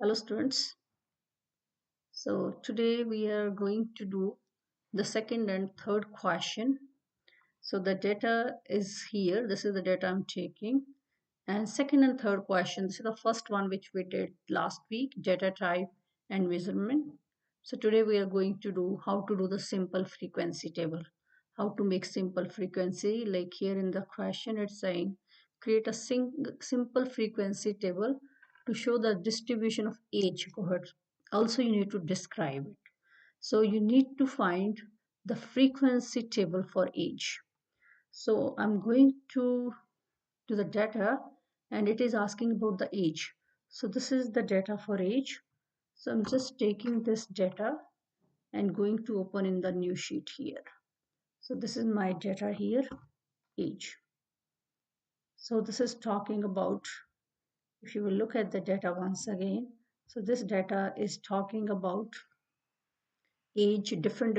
Hello students. So today we are going to do the second and third question. So the data is here. This is the data I'm taking. And second and third question, this is the first one which we did last week, data type and measurement. So today we are going to do how to do the simple frequency table. How to make simple frequency, like here in the question it's saying create a simple frequency table to show the distribution of age cohorts. Also you need to describe it. So you need to find the frequency table for age. So I'm going to the data and it is asking about the age. So this is the data for age. So I'm just taking this data and going to open in the new sheet here. So this is my data here, age. So this is talking about, if you will look at the data once again, so this data is talking about age, different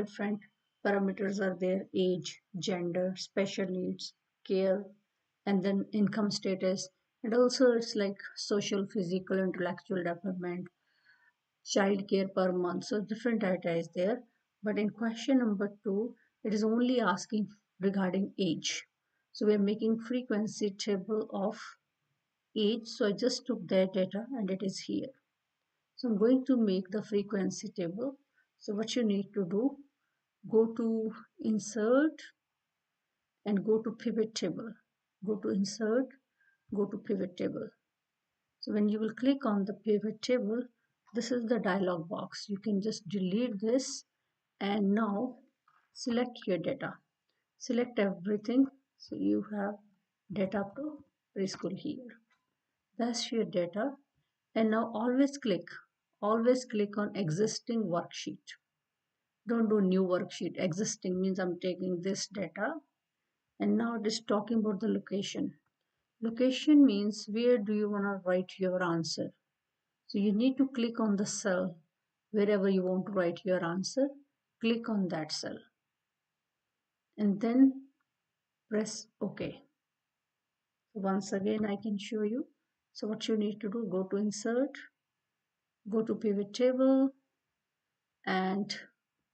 parameters are there, age, gender, special needs, care, and then income status. And also it's like social, physical, intellectual development, child care per month. So different data is there. But in question number 2, it is only asking regarding age. So we're making frequency table of age. So I just took that data and it is here. So I'm going to make the frequency table. So what you need to do, go to insert and go to pivot table. Go to insert, go to pivot table. So when you will click on the pivot table, this is the dialog box. You can just delete this and now select your data. Select everything. So you have data up to preschool here. That's your data. And now always click on existing worksheet. Don't do new worksheet. Existing means I'm taking this data and now it is talking about the location. Location means where do you want to write your answer. So you need to click on the cell wherever you want to write your answer. Click on that cell and then press OK. So once again I can show you. So what you need to do, go to insert, go to pivot table and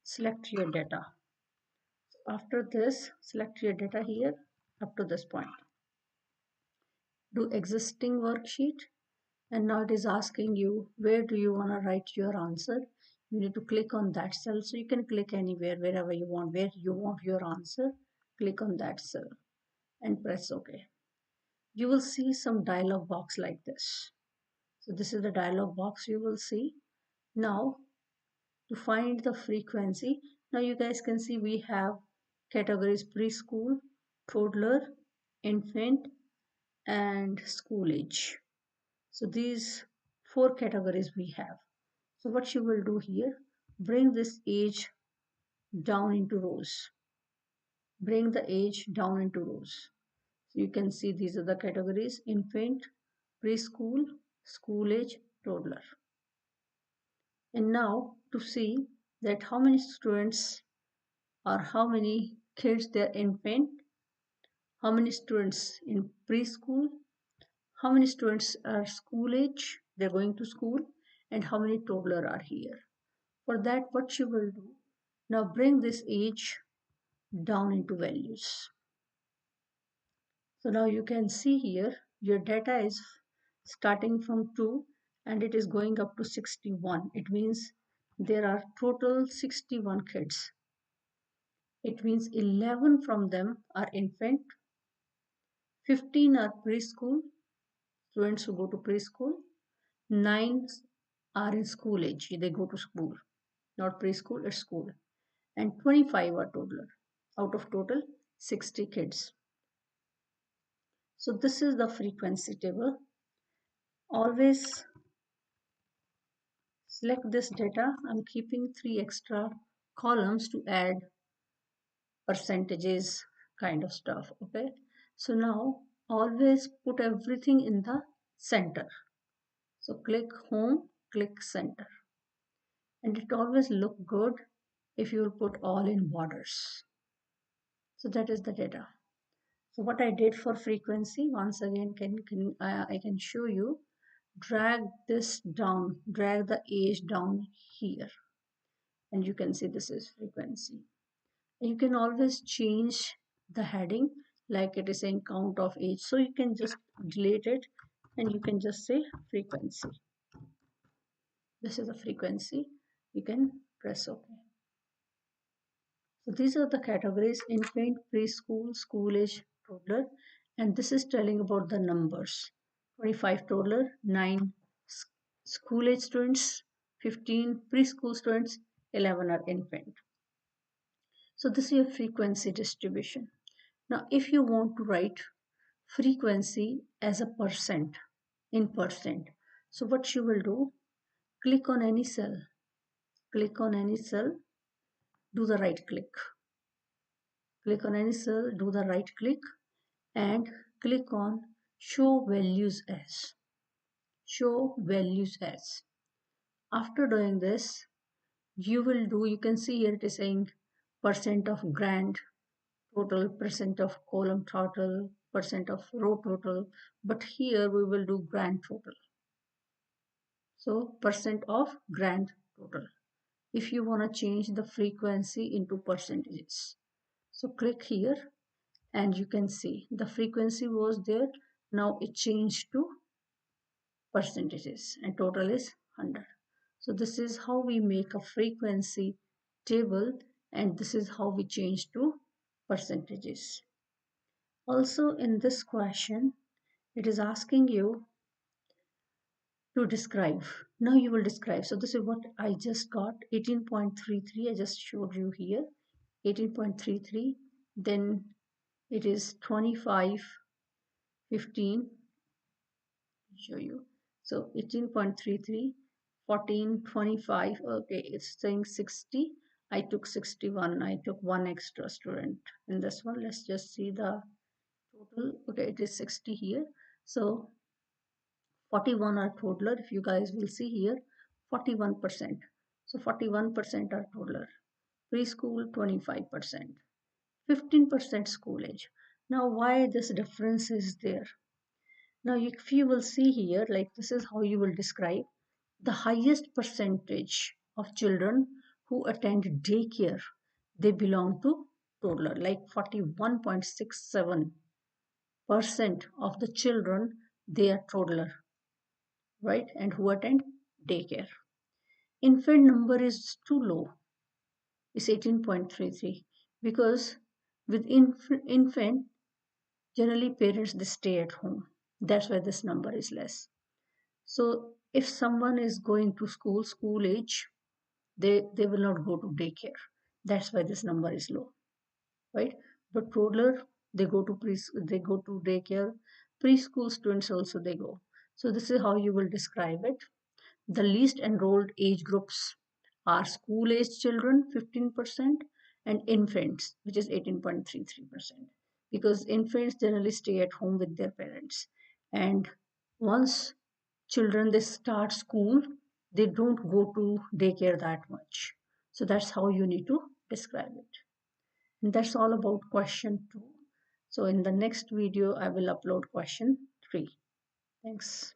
select your data. After this, select your data here up to this point. Do existing worksheet and now it is asking you where do you want to write your answer. You need to click on that cell. So you can click anywhere, wherever you want, where you want your answer. Click on that cell and press OK. You will see some dialog box like this. So this is the dialog box you will see. Now to find the frequency, now you guys can see we have categories preschool, toddler, infant and school age. So these 4 categories we have. So what you will do here, bring this age down into rows. Bring the age down into rows. So you can see these are the categories: infant, preschool, school age, toddler. And now to see that how many students or how many kids there infant, how many students in preschool, how many students are school age, they're going to school, and how many toddler are here. For that, what you will do, now bring this age down into values. So now you can see here your data is starting from 2 and it is going up to 61. It means there are total 61 kids. It means 11 from them are infant, 15 are preschool, students who go to preschool, 9 are in school age, they go to school, not preschool, it's school, and 25 are toddler out of total 60 kids. So this is the frequency table. Always select this data. I'm keeping 3 extra columns to add percentages kind of stuff. Okay. So now always put everything in the center. So click home, click center. And it always look good if you put all in borders. So that is the data. So what I did for frequency, once again I can show you drag this down, drag the age down here, and you can see this is frequency. You can always change the heading, like it is saying count of age, so you can just delete it and you can just say frequency. This is the frequency. You can press OK. So these are the categories: infant, preschool, school age, toddler, and this is telling about the numbers: 25 toddler, 9 school age students, 15 preschool students, 11 are infant. So this is your frequency distribution. Now if you want to write frequency as a percent, in percent, so what you will do, click on any cell, click on any cell, do the right click, click on any cell, do the right click, and click on show values as, show values as. After doing this, you will do, you can see here it is saying percent of grand total, percent of column total, percent of row total, but here we will do grand total. So percent of grand total. If you want to change the frequency into percentages, so click here and you can see the frequency was there. Now it changed to percentages and total is 100. So this is how we make a frequency table, and this is how we change to percentages. Also in this question, it is asking you to describe. Now you will describe. So this is what I just got, 18.33. I just showed you here, 18.33. Then it is 25.15. Show you. So 18.33, 14.25. Okay, it's saying 60. I took 61. I took one extra student in this one. Let's just see the total. Okay, it is 60 here. So 41 are toddler. If you guys will see here, 41%. So 41% are toddler. Preschool 25%. 15% school age. Now why this difference is there? Now if you will see here, like this is how you will describe the highest percentage of children who attend daycare, they belong to toddler, like 41.67% of the children, they are toddler, right? And who attend daycare. Infant number is too low, it's 18.33, because with infant, generally parents they stay at home. That's why this number is less. So if someone is going to school, school age, they will not go to daycare. That's why this number is low, right? But toddler, they go to they go to daycare. Preschool students also they go. So this is how you will describe it. The least enrolled age groups are school age children 15% and infants, which is 18.33%, because infants generally stay at home with their parents, and once children they start school, they don't go to daycare that much. So that's how you need to describe it. And that's all about question 2. So in the next video I will upload question 3. Thanks.